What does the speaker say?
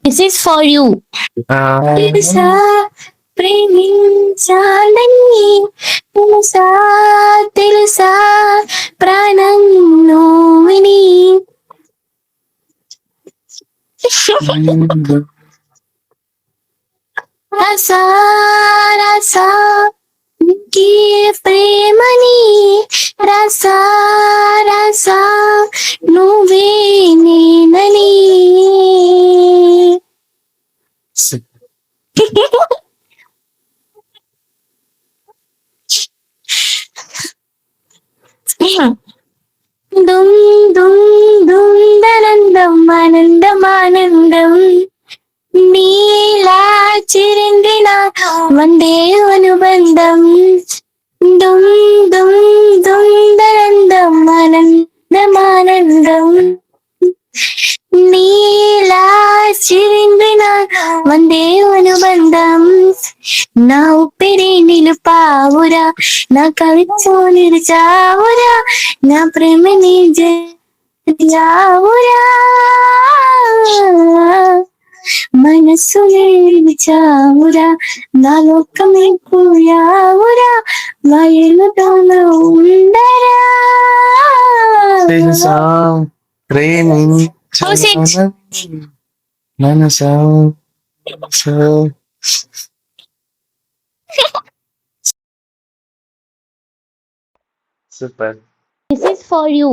This is for you. తెలుసా ప్రేమించాలని తెలుసా తెలుసా ప్రాణం నోవిని రసా రసా నీకే ప్రేమని రసా రసా నువ్వే నేనని దుమ్ దుమ్ దుమ్ దనందం ఆనందం ఆనందం నీలా చిరిందిన వందే అనుబంధం దుమ్ దుమ్ దుమ్ దనందం ఆనందం ఆనందం నీలా చిరిందిన వందే అనుబంధం నా ఊపిరి నిలుపావురా నా కవిత్వం నిలిచావురా నా ప్రేమని జావురా మనస్సు నిలిచావురా నా లోకమే పోయావురా వయలుతోనూ ఉండరా తెలుసా ప్రేమించాలని మనసా super. This is for you.